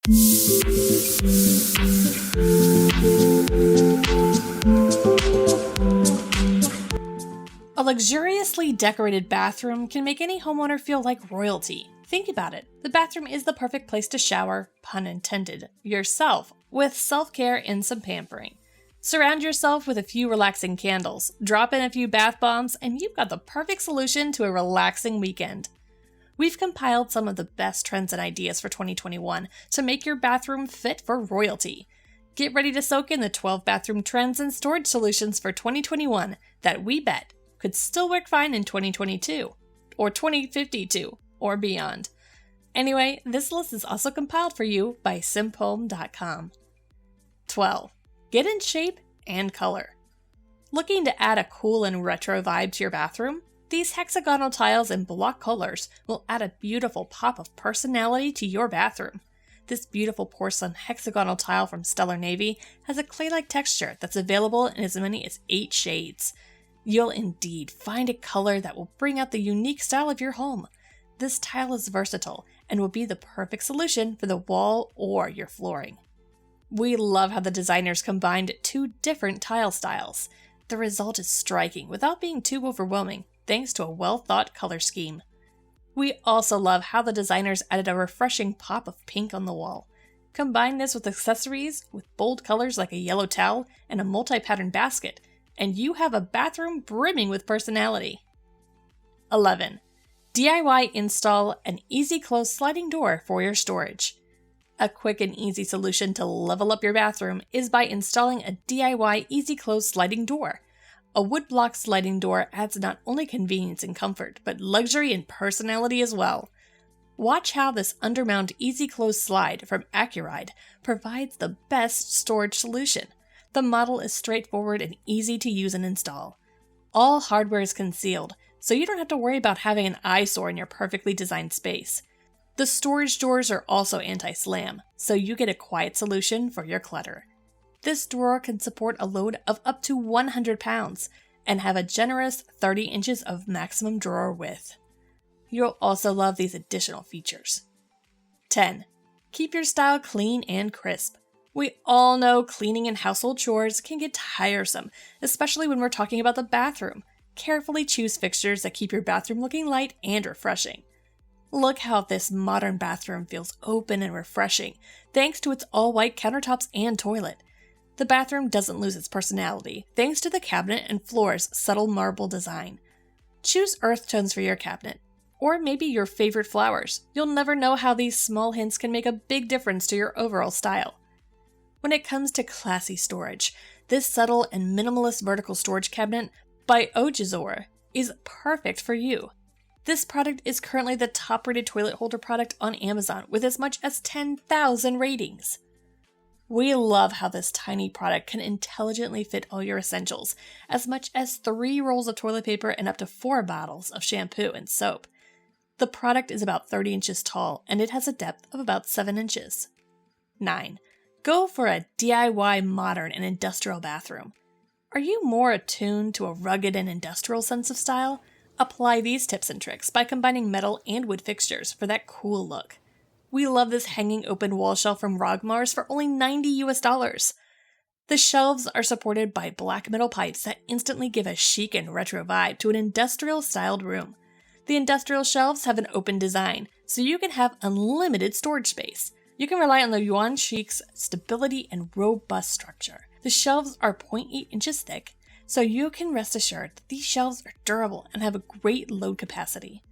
A luxuriously decorated bathroom can make any homeowner feel like royalty. Think about it. The bathroom is the perfect place to shower, pun intended, yourself, with self-care and some pampering. Surround yourself with a few relaxing candles, drop in a few bath bombs, and you've got the perfect solution to a relaxing weekend. We've compiled some of the best trends and ideas for 2021 to make your bathroom fit for royalty. Get ready to soak in the 12 bathroom trends and storage solutions for 2021 that we bet could still work fine in 2022, or 2052, or beyond. Anyway, this list is also compiled for you by simphome.com. 12. Get in shape and color. Looking to add a cool and retro vibe to your bathroom? These hexagonal tiles and block colors will add a beautiful pop of personality to your bathroom. This beautiful porcelain hexagonal tile from Stellar Navy has a clay-like texture that's available in as many as 8 shades. You'll indeed find a color that will bring out the unique style of your home. This tile is versatile and will be the perfect solution for the wall or your flooring. We love how the designers combined 2 different tile styles. The result is striking without being too overwhelming, thanks to a well-thought color scheme. We also love how the designers added a refreshing pop of pink on the wall. Combine this with accessories with bold colors like a yellow towel and a multi-pattern basket, and you have a bathroom brimming with personality. 11. DIY install an easy close sliding door for your storage. A quick and easy solution to level up your bathroom is by installing a DIY easy close sliding door. A wood block sliding door adds not only convenience and comfort, but luxury and personality as well. Watch how this undermount easy close slide from Accuride provides the best storage solution. The model is straightforward and easy to use and install. All hardware is concealed, so you don't have to worry about having an eyesore in your perfectly designed space. The storage doors are also anti-slam, so you get a quiet solution for your clutter. This drawer can support a load of up to 100 pounds and have a generous 30 inches of maximum drawer width. You'll also love these additional features. 10. Keep your style clean and crisp. We all know cleaning and household chores can get tiresome, especially when we're talking about the bathroom. Carefully choose fixtures that keep your bathroom looking light and refreshing. Look how this modern bathroom feels open and refreshing, thanks to its all-white countertops and toilet. The bathroom doesn't lose its personality, thanks to the cabinet and floor's subtle marble design. Choose earth tones for your cabinet, or maybe your favorite flowers. You'll never know how these small hints can make a big difference to your overall style. When it comes to classy storage, this subtle and minimalist vertical storage cabinet by Ojizor is perfect for you. This product is currently the top-rated toilet holder product on Amazon with as much as 10,000 ratings. We love how this tiny product can intelligently fit all your essentials, as much as 3 rolls of toilet paper and up to 4 bottles of shampoo and soap. The product is about 30 inches tall, and it has a depth of about 7 inches. 9. Go for a DIY modern and industrial bathroom. Are you more attuned to a rugged and industrial sense of style? Apply these tips and tricks by combining metal and wood fixtures for that cool look. We love this hanging open wall shelf from Rogmars for only $90 US. The shelves are supported by black metal pipes that instantly give a chic and retro vibe to an industrial-styled room. The industrial shelves have an open design, so you can have unlimited storage space. You can rely on the Yuan Chic's stability and robust structure. The shelves are 0.8 inches thick, so you can rest assured that these shelves are durable and have a great load capacity.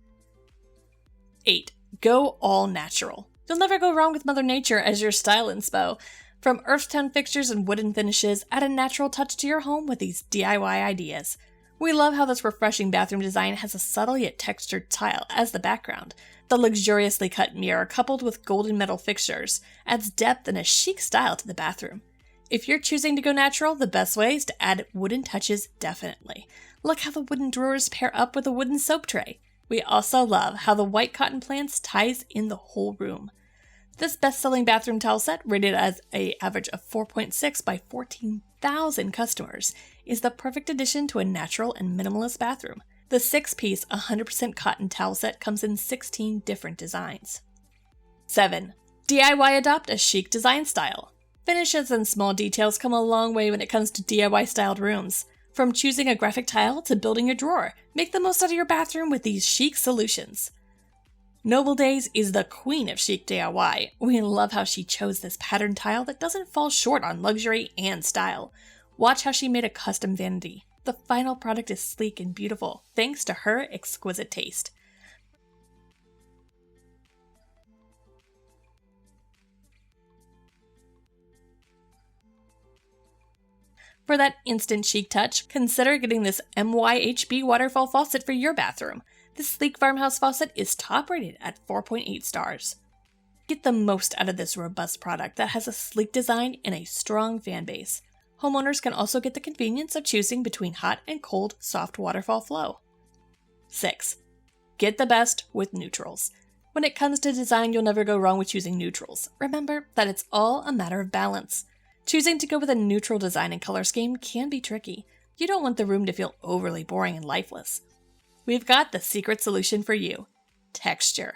8. Go all natural. You'll never go wrong with Mother Nature as your style inspo. From earth tone fixtures and wooden finishes, add a natural touch to your home with these DIY ideas. We love how this refreshing bathroom design has a subtle yet textured tile as the background. The luxuriously cut mirror coupled with golden metal fixtures adds depth and a chic style to the bathroom. If you're choosing to go natural, the best way is to add wooden touches definitely. Look how the wooden drawers pair up with a wooden soap tray. We also love how the white cotton plants ties in the whole room. This best-selling bathroom towel set, rated as an average of 4.6 by 14,000 customers, is the perfect addition to a natural and minimalist bathroom. The 6-piece 100% cotton towel set comes in 16 different designs. 7. DIY adopt a chic design style. Finishes and small details come a long way when it comes to DIY styled rooms. From choosing a graphic tile to building a drawer, make the most out of your bathroom with these chic solutions. Noble Days is the queen of chic DIY. We love how she chose this pattern tile that doesn't fall short on luxury and style. Watch how she made a custom vanity. The final product is sleek and beautiful, thanks to her exquisite taste. For that instant chic touch, consider getting this MYHB waterfall faucet for your bathroom. This sleek farmhouse faucet is top rated at 4.8 stars. Get the most out of this robust product that has a sleek design and a strong fan base. Homeowners can also get the convenience of choosing between hot and cold soft waterfall flow. 6. Get the best with neutrals. When it comes to design, you'll never go wrong with choosing neutrals. Remember that it's all a matter of balance. Choosing to go with a neutral design and color scheme can be tricky. You don't want the room to feel overly boring and lifeless. We've got the secret solution for you: texture.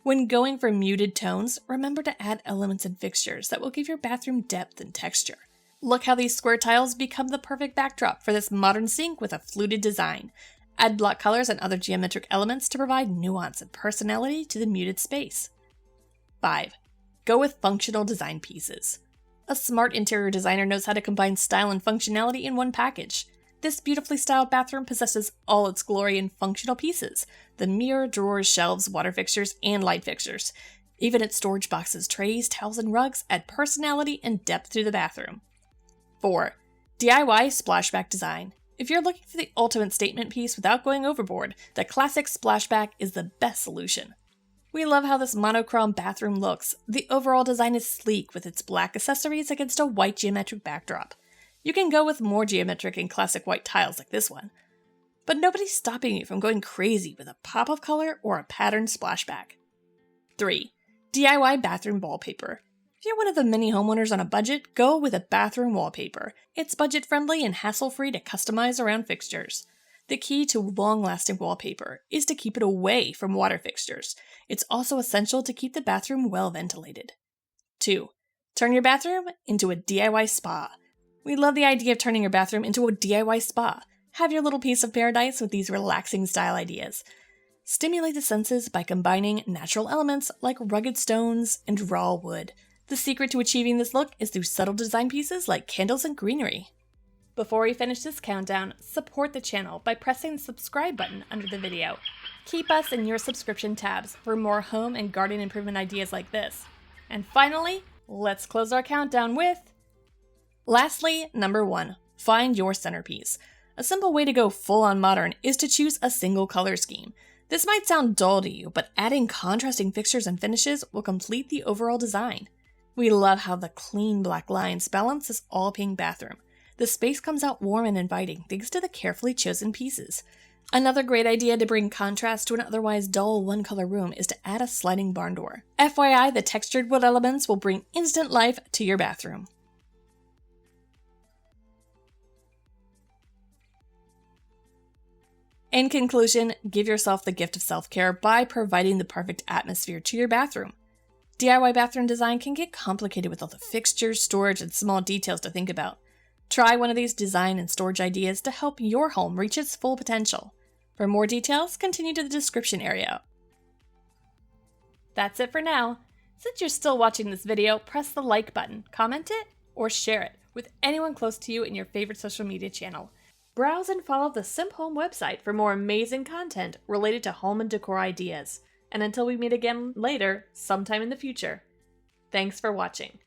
When going for muted tones, remember to add elements and fixtures that will give your bathroom depth and texture. Look how these square tiles become the perfect backdrop for this modern sink with a fluted design. Add block colors and other geometric elements to provide nuance and personality to the muted space. 5. Go with functional design pieces. A smart interior designer knows how to combine style and functionality in one package. This beautifully styled bathroom possesses all its glory in functional pieces: the mirror, drawers, shelves, water fixtures, and light fixtures. Even its storage boxes, trays, towels, and rugs add personality and depth to the bathroom. 4. DIY Splashback Design. If you're looking for the ultimate statement piece without going overboard, the classic Splashback is the best solution. We love how this monochrome bathroom looks. The overall design is sleek with its black accessories against a white geometric backdrop. You can go with more geometric and classic white tiles like this one, but nobody's stopping you from going crazy with a pop of color or a patterned splashback. 3. DIY Bathroom Wallpaper. If you're one of the many homeowners on a budget, go with a bathroom wallpaper. It's budget-friendly and hassle-free to customize around fixtures. The key to long-lasting wallpaper is to keep it away from water fixtures. It's also essential to keep the bathroom well ventilated. 2. Turn your bathroom into a DIY spa. We love the idea of turning your bathroom into a DIY spa. Have your little piece of paradise with these relaxing style ideas. Stimulate the senses by combining natural elements like rugged stones and raw wood. The secret to achieving this look is through subtle design pieces like candles and greenery. Before we finish this countdown, support the channel by pressing the subscribe button under the video. Keep us in your subscription tabs for more home and garden improvement ideas like this. And finally, let's close our countdown with... Lastly, number 1, find your centerpiece. A simple way to go full-on modern is to choose a single color scheme. This might sound dull to you, but adding contrasting fixtures and finishes will complete the overall design. We love how the clean black lines balance this all-pink bathroom. The space comes out warm and inviting thanks to the carefully chosen pieces. Another great idea to bring contrast to an otherwise dull one-color room is to add a sliding barn door. FYI, the textured wood elements will bring instant life to your bathroom. In conclusion, give yourself the gift of self-care by providing the perfect atmosphere to your bathroom. DIY bathroom design can get complicated with all the fixtures, storage, and small details to think about. Try one of these design and storage ideas to help your home reach its full potential. For more details, continue to the description area. That's it for now. Since you're still watching this video, press the like button, comment it, or share it with anyone close to you in your favorite social media channel. Browse and follow the Simp Home website for more amazing content related to home and decor ideas. And until we meet again later, sometime in the future, thanks for watching.